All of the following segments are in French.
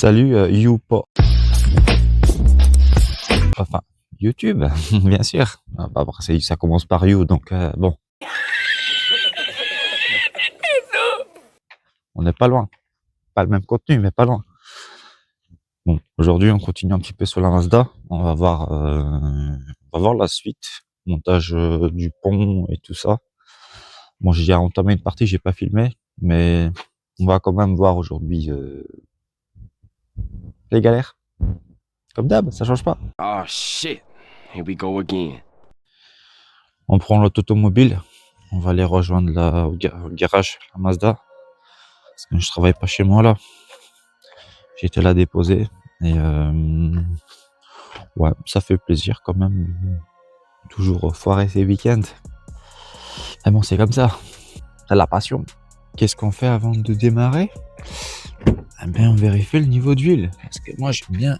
Salut Youpo. Enfin, YouTube, bien sûr. Ah, bah, après, ça commence par You, donc bon. On n'est pas loin. Pas le même contenu, mais pas loin. Bon, aujourd'hui, on continue un petit peu sur la Mazda. On va voir la suite. Montage du pont et tout ça. Bon, j'ai déjà entamé une partie, j'ai pas filmé, mais on va quand même voir aujourd'hui les galères. Comme d'hab, ça change pas. Oh shit, here we go again. On prend l'auto automobile. On va aller rejoindre au garage, la Mazda. Parce que je travaille pas chez moi là. J'étais là déposé. Et ouais, ça fait plaisir quand même. Toujours foirer ses week-ends. Mais bon, c'est comme ça. C'est la passion. Qu'est-ce qu'on fait avant de démarrer? Eh bien, on vérifie le niveau d'huile. Parce que moi, j'aime bien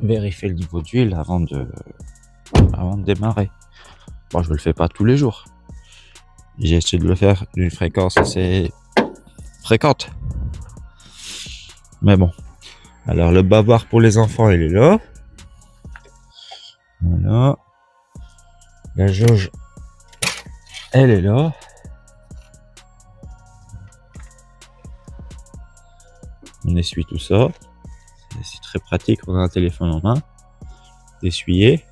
vérifier le niveau d'huile avant de démarrer. Bon, je le fais pas tous les jours. J'ai essayé de le faire d'une fréquence assez fréquente. Mais bon. Alors, le bavard pour les enfants, il est là. Voilà. La jauge, elle est là. On essuie tout ça. C'est très pratique, on a un téléphone en main. D'essuyer.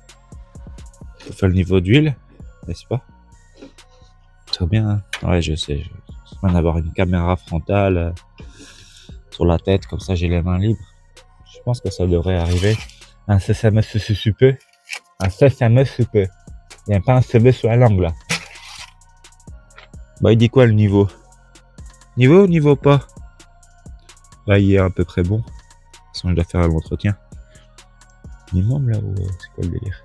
On fait le niveau d'huile, n'est-ce pas? Très bien. Hein, ouais, je sais. Je vais avoir une caméra frontale sur la tête, comme ça j'ai les mains libres. Je pense que ça devrait arriver. Un SMS super. Un SMS super. Il n'y a pas un CV sur la langue là. Bah il dit quoi le niveau? Niveau ou niveau pas? Là il est à peu près bon. De toute façon je dois faire l'entretien. Minimum là ou c'est quoi le délire?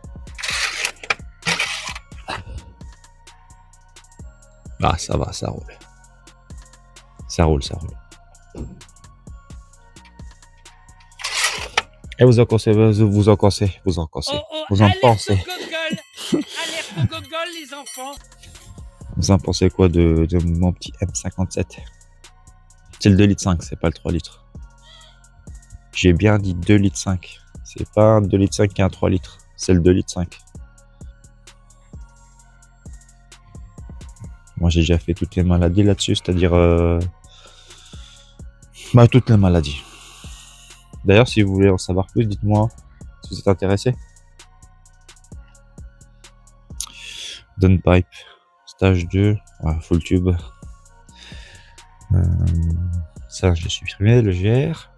Ah ça va, ça roule. Ça roule. Et vous en pensez? Alerte au gogol. Alerte au gogol, les enfants. Vous en pensez quoi de mon petit M57? C'est le 2,5 litres, c'est pas le 3 litres. J'ai bien dit 2,5 litres. C'est pas un 2,5 litres qui est un 3 litres. C'est le 2,5 litres. Moi, j'ai déjà fait toutes les maladies là-dessus, c'est-à-dire toutes les maladies. D'ailleurs, si vous voulez en savoir plus, dites-moi si vous êtes intéressé. Downpipe, stage 2, ouais, full tube. Ça, j'ai supprimé le GR.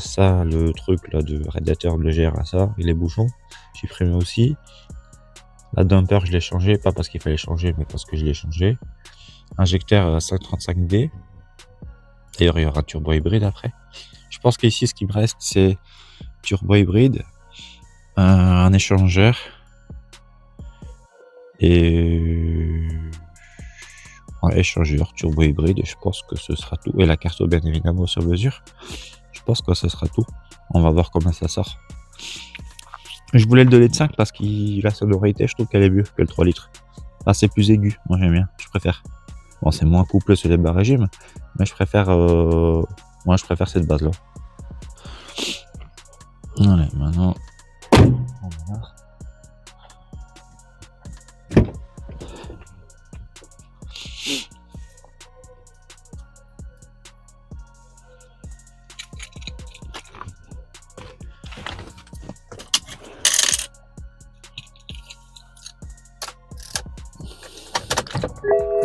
Ça, le truc là de radiateur de GR, là, ça, et les bouchons, j'ai supprimé aussi. La dumper, je l'ai changé, pas parce qu'il fallait changer, mais parce que je l'ai changé. Injecteur 535D. D'ailleurs, il y aura un turbo hybride après. Je pense qu'ici, ce qui me reste, c'est turbo hybride, un échangeur et un échangeur turbo hybride. Je pense que ce sera tout. Et la carte bien évidemment sur mesure. Je pense que ce sera tout. On va voir comment ça sort. Je voulais le 2,5 litres parce que la sonorité, je trouve qu'elle est mieux que le 3 litres. Là, c'est plus aigu. Moi, j'aime bien. Je préfère. Bon, c'est moins couplé sur les bas régimes, mais je préfère cette base-là. Allez, maintenant, on démarre.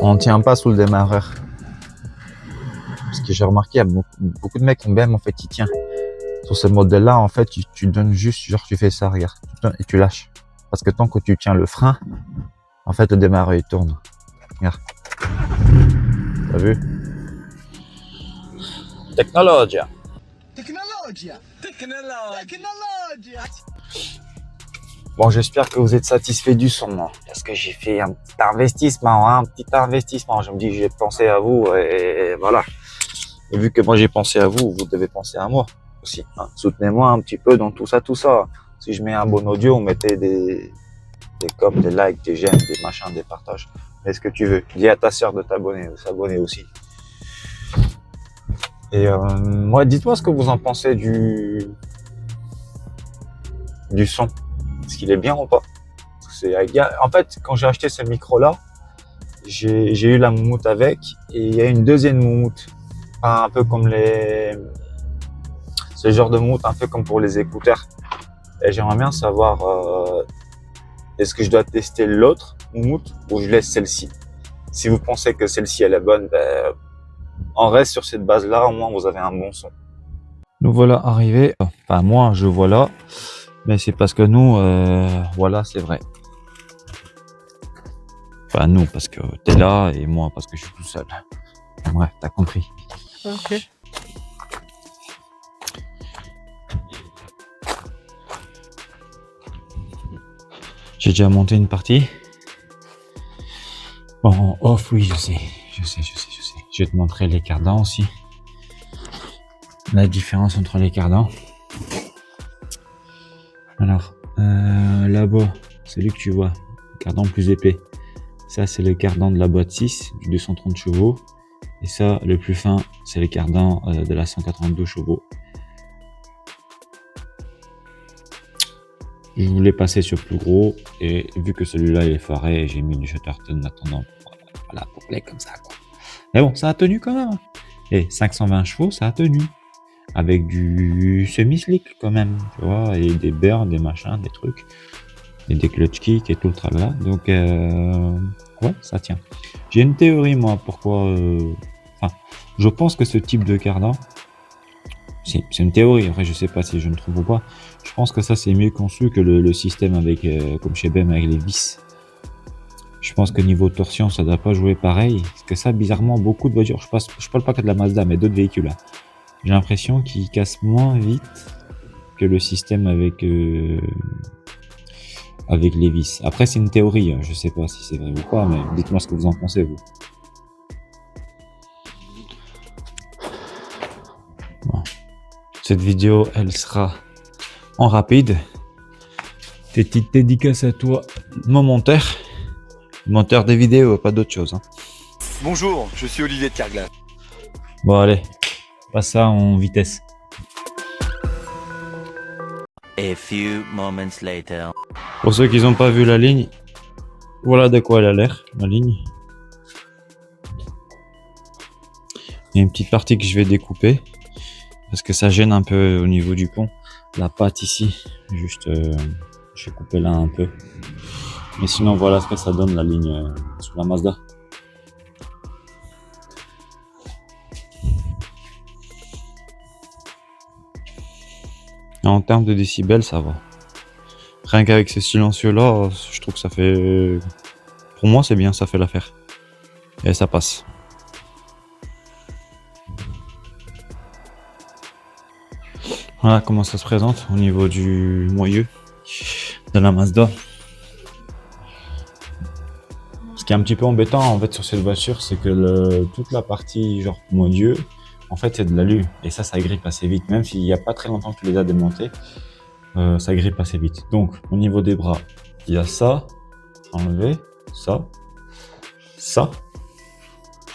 On ne tient pas sous le démarreur. Parce que j'ai remarqué, il y a beaucoup de mecs qui aiment en fait, ils tiennent. Sur ce modèle-là, en fait, tu donnes juste, genre tu fais ça, regarde, tu donnes et tu lâches. Parce que tant que tu tiens le frein, en fait, le démarreur il tourne. Regarde. T'as vu? Technologia. Bon, j'espère que vous êtes satisfait du son, hein, parce que j'ai fait un petit investissement, Je me dis, j'ai pensé à vous et voilà. Et vu que moi j'ai pensé à vous, vous devez penser à moi aussi. Hein. Soutenez-moi un petit peu dans tout ça. Si je mets un bon audio, mettez des coms, des likes, des j'aime, des machins, des partages. Mais ce que tu veux. Dis à ta sœur de s'abonner aussi. Et moi, dites-moi ce que vous en pensez du son. Est-ce qu'il est bien ou pas? En fait, quand j'ai acheté ce micro-là, j'ai eu la moumoute avec, et il y a une deuxième moumoute. Un peu comme ce genre de moumoute, un peu comme pour les écouteurs. Et j'aimerais bien savoir, est-ce que je dois tester l'autre moumoute ou je laisse celle-ci? Si vous pensez que celle-ci elle est bonne, on reste sur cette base-là, au moins vous avez un bon son. Nous voilà arrivés. Enfin, moi, je vois là, mais c'est parce que nous, voilà, c'est vrai. Enfin, nous, parce que t'es là, et moi, parce que je suis tout seul. Bref, t'as compris. Ok. J'ai déjà monté une partie. Bon, en off, oui, je sais. Je vais te montrer les cardans aussi. La différence entre les cardans. Alors, là-bas, c'est lui que tu vois, le cardan plus épais. Ça, c'est le cardan de la boîte 6, du 230 chevaux. Et ça, le plus fin, c'est le cardan de la 182 chevaux. Je voulais passer sur plus gros, et vu que celui-là il est faré, j'ai mis du Shutterton en attendant. Voilà, pour play comme ça, quoi. Mais bon, ça a tenu quand même. Et 520 chevaux, ça a tenu. Avec du semi-slick quand même, tu vois, et des burns, des machins, des trucs, et des clutch kicks et tout le tralala. Donc, ouais, ça tient. J'ai une théorie, moi, pourquoi. Enfin, je pense que ce type de cardan, c'est une théorie. Après, je sais pas si je me trompe ou pas. Je pense que ça, c'est mieux conçu que le système avec, comme chez BM avec les vis. Je pense que niveau torsion, ça doit pas jouer pareil. Parce que ça, bizarrement, beaucoup de voitures, je parle pas que de la Mazda, mais d'autres véhicules là. J'ai l'impression qu'il casse moins vite que le système avec les vis. Après, c'est une théorie, je sais pas si c'est vrai ou pas, mais dites-moi ce que vous en pensez, vous. Bon. Cette vidéo, elle sera en rapide. Petite dédicace à toi, mon monteur. Monteur des vidéos, pas d'autre chose. Hein. Bonjour, je suis Olivier de Carglass. Bon, allez, passe ça en vitesse. A few moments later. Pour ceux qui n'ont pas vu la ligne, voilà de quoi elle a l'air, la ligne. Il y a une petite partie que je vais découper, parce que ça gêne un peu au niveau du pont. La patte ici, juste, je vais couper là un peu. Mais sinon, voilà ce que ça donne, la ligne sur la Mazda. Et en termes de décibels, ça va. Rien qu'avec ces silencieux-là, je trouve que ça fait... Pour moi, c'est bien, ça fait l'affaire. Et ça passe. Voilà comment ça se présente au niveau du moyeu de la Mazda. Ce qui est un petit peu embêtant en fait sur cette voiture, c'est que toute la partie genre moyeu, en fait c'est de l'alu. Et ça grippe assez vite. Même s'il n'y a pas très longtemps que tu les as démontés, ça grippe assez vite. Donc au niveau des bras, il y a ça, enlever, ça.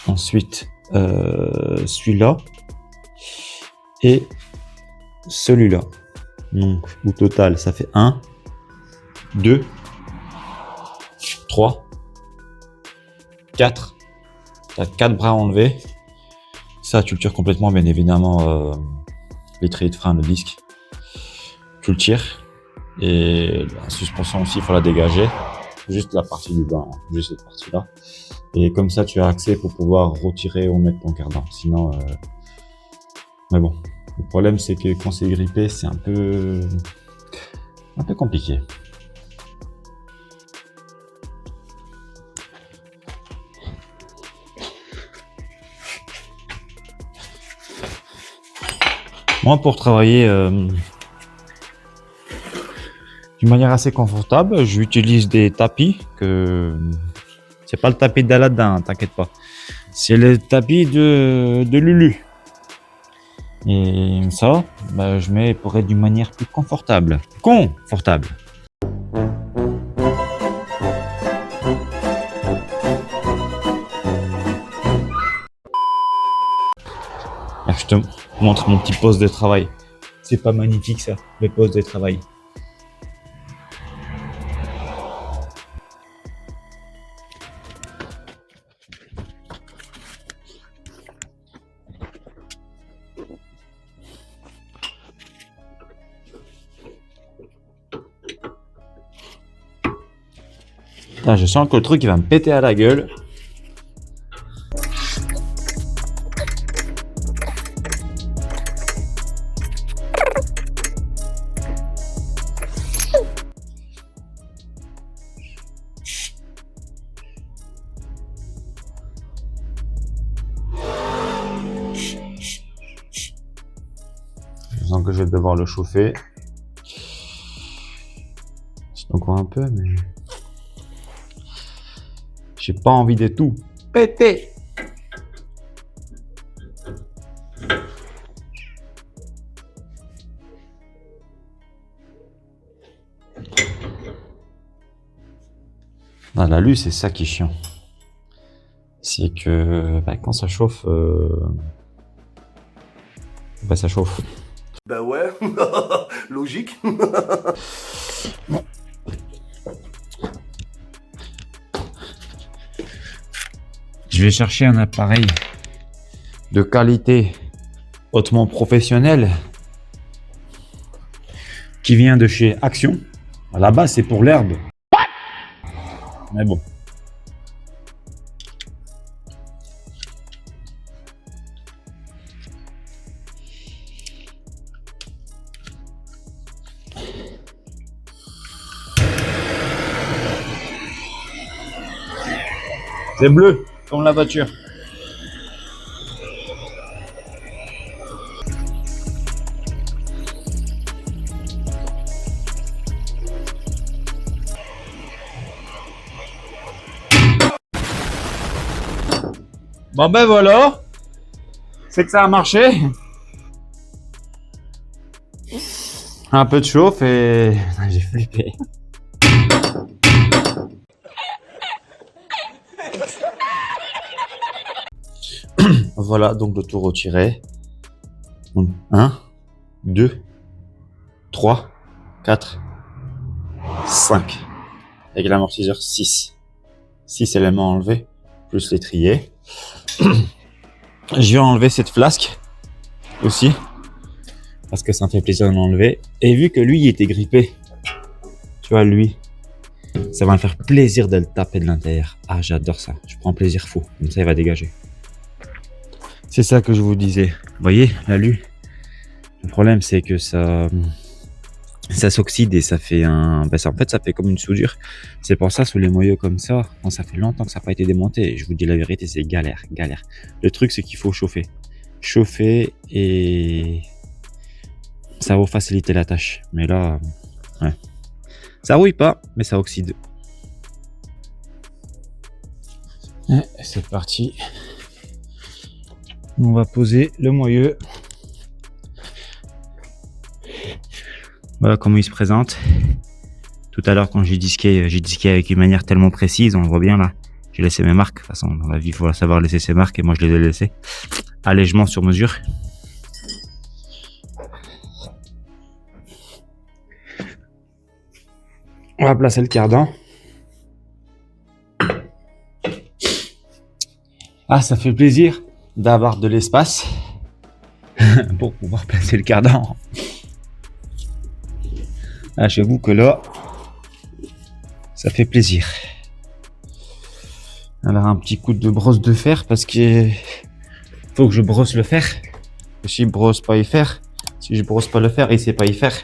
Ensuite, celui-là. Et celui-là. Donc au total, ça fait 1, 2, 3, 4. Tu as 4 bras enlevés. Ça, tu le tires complètement, bien évidemment, l'étrier de frein, le disque. Tu le tires. Et la suspension aussi, il faut la dégager. Juste la partie du bas, hein, juste cette partie-là. Et comme ça, tu as accès pour pouvoir retirer ou mettre ton cardan. Sinon, mais bon. Le problème, c'est que quand c'est grippé, c'est un peu compliqué. Moi, pour travailler d'une manière assez confortable, j'utilise des tapis que c'est pas le tapis d'Aladin, hein, t'inquiète pas. C'est le tapis de Lulu. Et ça, bah, je mets pour être d'une manière plus confortable. Confortable. Je te montre mon petit poste de travail. C'est pas magnifique ça, le poste de travail. Là, je sens que le truc il va me péter à la gueule. Je sens que je vais devoir le chauffer. C'est encore un peu, mais j'ai pas envie de tout péter. Dans l'alu, c'est ça qui est chiant. C'est que quand ça chauffe, ça chauffe. Bah ouais, logique. Je vais chercher un appareil de qualité hautement professionnel qui vient de chez Action. À la base, c'est pour l'herbe. Mais bon. C'est bleu, comme la voiture. Bon ben voilà, c'est que ça a marché. Un peu de chauffe et j'ai flippé. Voilà, donc le tout retiré. 1, 2, 3, 4, 5. Avec l'amortisseur 6. 6 éléments enlevés, plus l'étrier. Je vais enlever cette flasque aussi, parce que ça me fait plaisir de l'enlever. Et vu que lui, il était grippé, tu vois, lui, ça va me faire plaisir de le taper de l'intérieur. Ah, j'adore ça. Je prends plaisir fou. Comme ça, il va dégager. C'est ça que je vous disais. Vous voyez, l'alu, le problème, c'est que ça s'oxyde et ça fait en fait, ça fait comme une soudure. C'est pour ça, sous les moyeux comme ça, quand ça fait longtemps que ça n'a pas été démonté, je vous dis la vérité, c'est galère. Le truc, c'est qu'il faut chauffer. Chauffer et ça va vous faciliter la tâche. Mais là, ouais. Ça rouille pas, mais ça oxyde. Et c'est parti. On va poser le moyeu. Voilà comment il se présente. Tout à l'heure, quand j'ai disqué avec une manière tellement précise, on le voit bien là. J'ai laissé mes marques. De toute façon, dans la vie, il faut savoir laisser ses marques et moi, je les ai laissées. Allègement sur mesure. On va placer le cardan. Ah, ça fait plaisir d'avoir de l'espace pour pouvoir placer le cardan. Ah, j'avoue que là, ça fait plaisir. Alors un petit coup de brosse de fer parce que faut que je brosse le fer. Si je brosse pas y faire, si je brosse pas le fer, il sait pas y faire.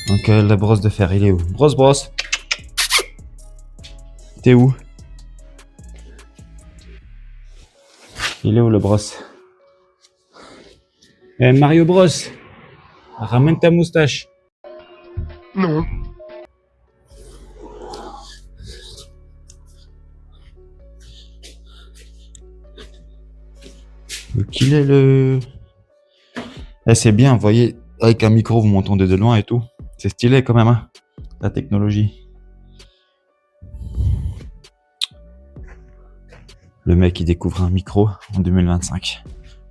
Donc la brosse de fer, il est où? Brosse. T'es où? Il est où le brosse? Mario Bros, ramène ta moustache. Non. Qu'il est le... c'est bien, vous voyez, avec un micro, vous m'entendez de loin et tout. C'est stylé quand même, hein, la technologie. Le mec, il découvre un micro en 2025.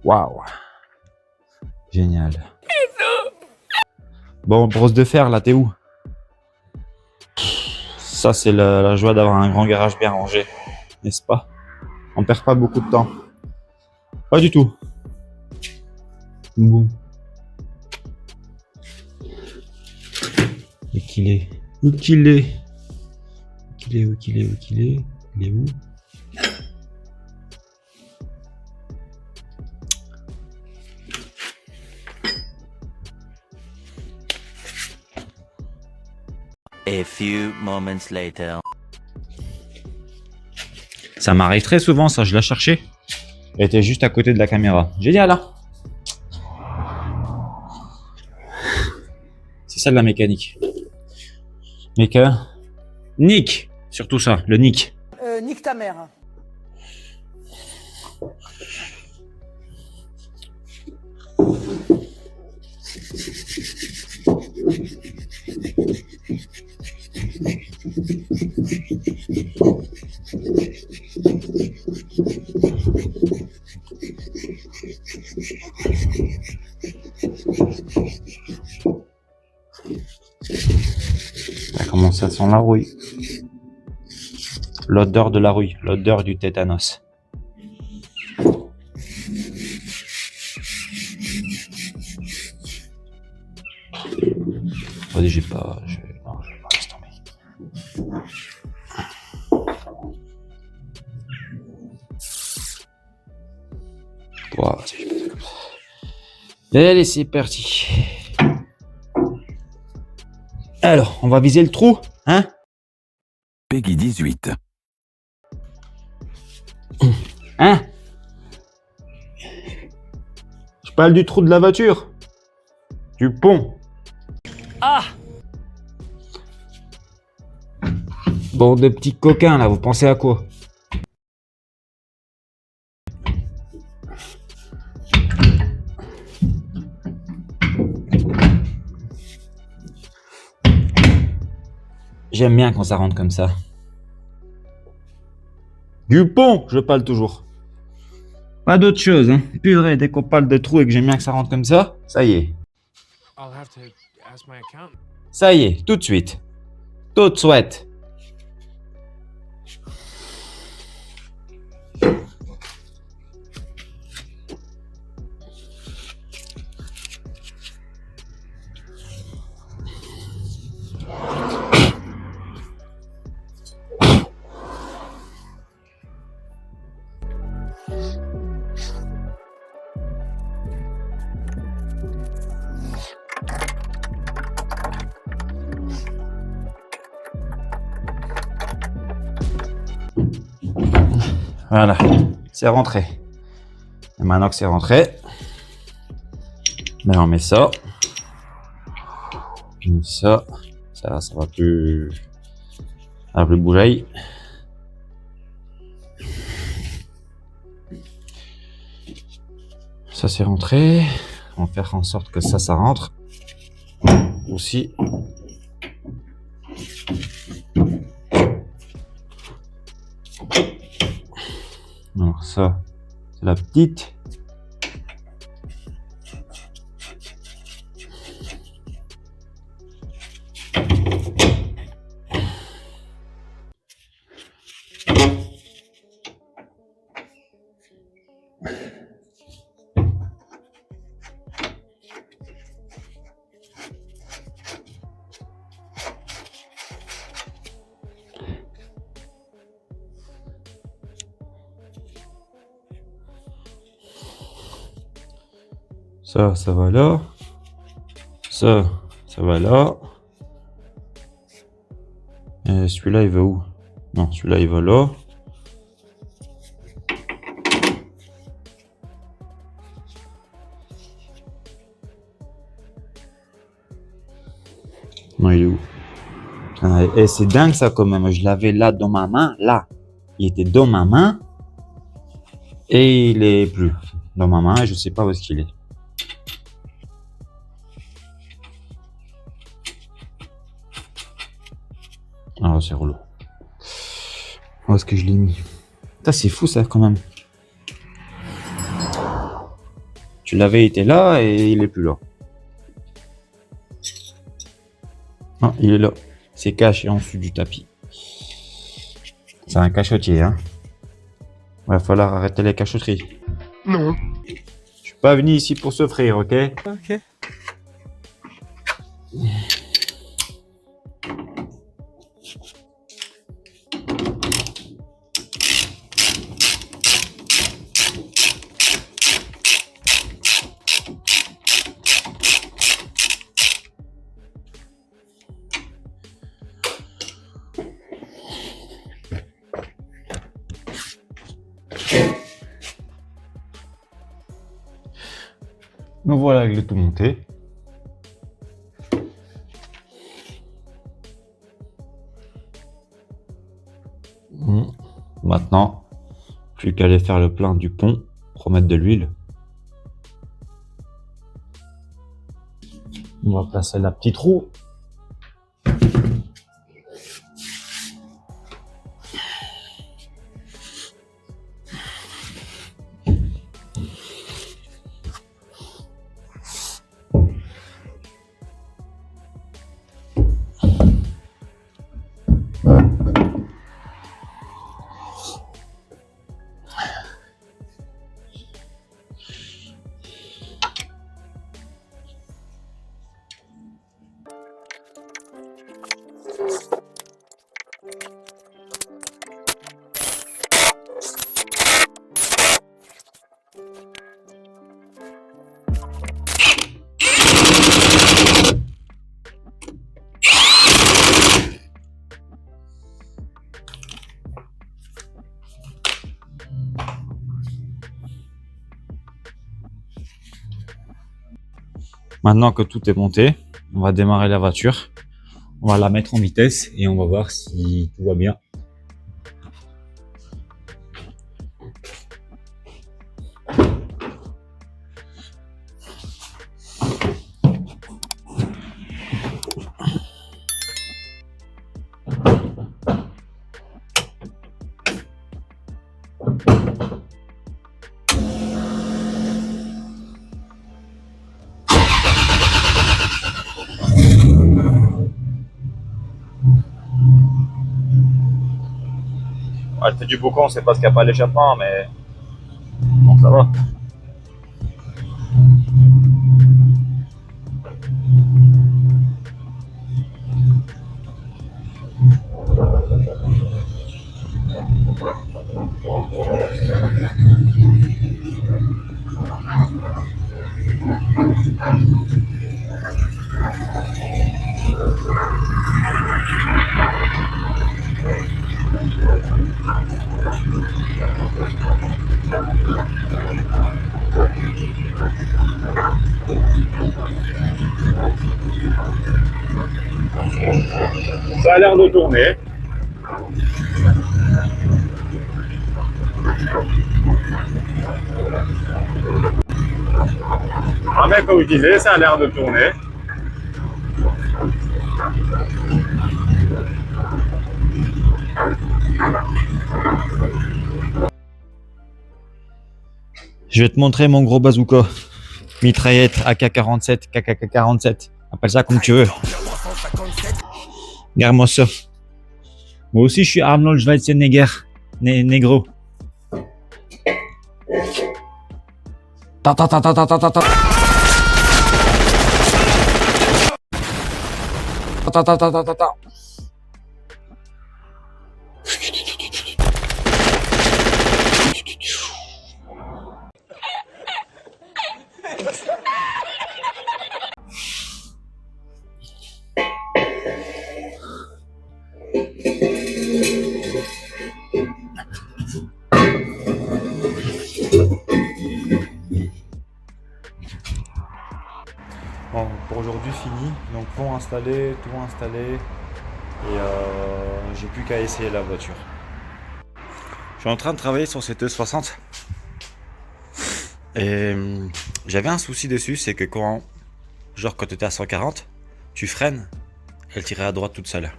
Waouh! Génial. Bon, brosse de fer, là, t'es où? Ça, c'est la joie d'avoir un grand garage bien rangé, n'est-ce pas? On perd pas beaucoup de temps. Pas du tout. Bon. Et qu'il est? Où qu'il est? Où qu'il est? Où qu'il est? Où qu'il est? Il est où? A few moments later. Ça m'arrive très souvent, ça, je l'ai cherché. Elle était juste à côté de la caméra. Génial, hein? C'est ça de la mécanique. Nick, surtout ça, le nick. Nique ta mère. Ça commence à sentir la rouille. L'odeur de la rouille, l'odeur du tétanos. Vas-y, j'ai pas... Non, je vais pas laisser tomber. Wow, vas-y, je vais passer comme ça. Allez, c'est parti. Alors, on va viser le trou, hein? Peggy 18. Hein? Je parle du trou de la voiture. Du pont. Ah! Bon, de petits coquins, là, vous pensez à quoi? J'aime bien quand ça rentre comme ça. Du pont, je parle toujours. Pas d'autre chose, hein. Purée, dès qu'on parle de trou et que j'aime bien que ça rentre comme ça, ça y est. I'll have to ask my accountant. Ça y est, tout de suite. Tout de suite. Voilà, c'est rentré. Et maintenant que c'est rentré, ben on met ça. Ça va plus... Ça va plus bouger. Ça c'est rentré. On va faire en sorte que ça rentre. Aussi. Alors ça, c'est la petite. Ça va là. Ça va là. Et celui-là, il va où? Non, celui-là, il va là. Non, il est où? Et c'est dingue ça quand même. Je l'avais là dans ma main. Là. Il était dans ma main. Et il est plus dans ma main. Et je sais pas où est-ce qu'il est. Ah, c'est relou. Où est-ce que je l'ai mis? Ça, c'est fou ça quand même. Tu l'avais été là et il est plus là. Ah, il est là. C'est caché en dessous du tapis. C'est un cachotier, hein. Il va falloir arrêter les cachotteries. Non. Je suis pas venu ici pour s'offrir, ok? Ok. Donc voilà, il est tout monté. Maintenant, plus qu'à aller faire le plein du pont pour mettre de l'huile. On va placer la petite roue. Maintenant que tout est monté, on va démarrer la voiture. On va la mettre en vitesse et on va voir si tout va bien. Ouais, elle fait du boucan, c'est parce qu'il n'y a pas l'échappement, mais bon, ça va. Ça a l'air de tourner. Ah mais comme je disais, ça a l'air de tourner. Je vais te montrer mon gros bazooka. Mitraillette AK-47, KKK-47. Appelle ça comme tu veux. Regarde-moi ça. Moi aussi, je suis Arnold Schwarzenegger. Négro. Ta ta ta ta ta ta ta ta. Ta ta ta ta ta ta. Bon, pour aujourd'hui fini, donc pont installé, tout installé et j'ai plus qu'à essayer la voiture. Je suis en train de travailler sur cette E60 et j'avais un souci dessus, c'est que quand tu étais à 140, tu freines, elle tirait à droite toute seule.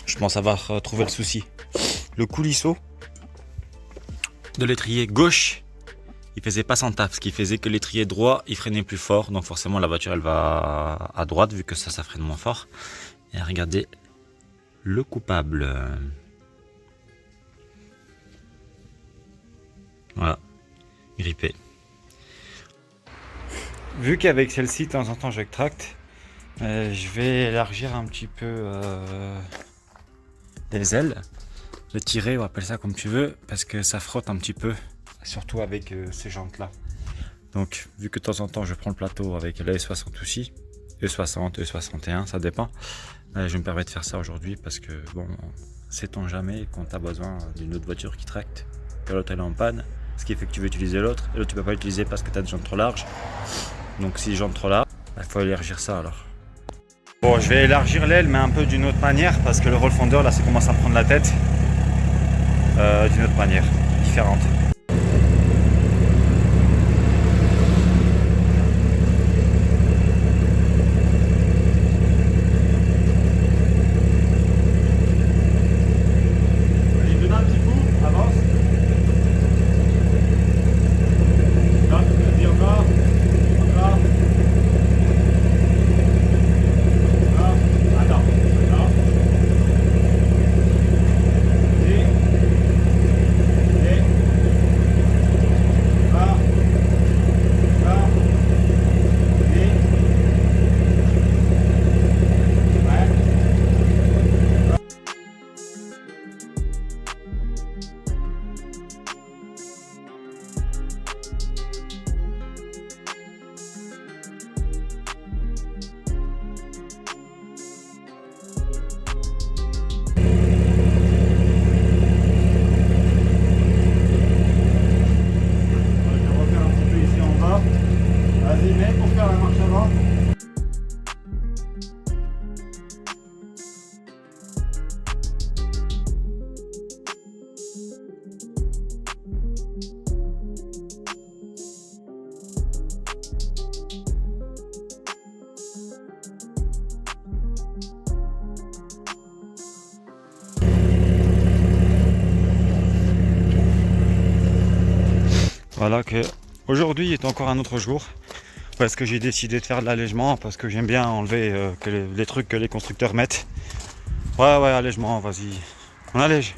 Je pense avoir trouvé le souci. Le coulisseau de l'étrier gauche, il faisait pas son taf, ce qui faisait que l'étrier droit, il freinait plus fort, donc forcément la voiture elle va à droite vu que ça freine moins fort. Et regardez le coupable. Voilà, grippé. Vu qu'avec celle-ci de temps en temps j'extracte, je vais élargir un petit peu les ailes, le tirer, ou appelle ça comme tu veux, parce que ça frotte un petit peu, surtout avec ces jantes là. Donc vu que de temps en temps je prends le plateau avec la E60 aussi, E60, E61, ça dépend, je me permets de faire ça aujourd'hui parce que bon, sait-on jamais quand tu as besoin d'une autre voiture qui tracte, que l'autre elle est en panne, ce qui fait que tu veux utiliser l'autre, et l'autre tu peux pas l'utiliser parce que tu as des jantes trop larges. Donc si les jantes trop larges, il faut élargir ça alors. Bon, je vais élargir l'aile mais un peu d'une autre manière parce que le roll fender là ça commence à prendre la tête. D'une autre manière, différente. Voilà que aujourd'hui est encore un autre jour parce que j'ai décidé de faire de l'allègement parce que j'aime bien enlever les trucs que les constructeurs mettent. Ouais, allègement, vas-y. On allège.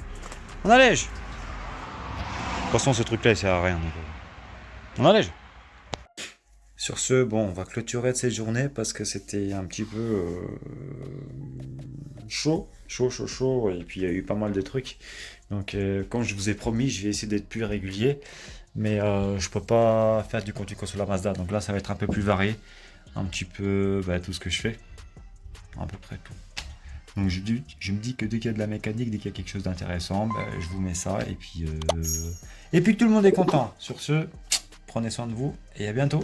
On allège. De toute façon, ce truc-là, il sert à rien. Donc, on allège. Sur ce, bon, on va clôturer cette journée parce que c'était un petit peu chaud. Et puis, il y a eu pas mal de trucs. Donc, comme je vous ai promis, je vais essayer d'être plus régulier. Mais je peux pas faire du contenu sur la Mazda. Donc là, ça va être un peu plus varié. Un petit peu tout ce que je fais. À peu près tout. Donc je me dis que dès qu'il y a de la mécanique, dès qu'il y a quelque chose d'intéressant, je vous mets ça. Et puis tout le monde est content. Sur ce, prenez soin de vous et à bientôt.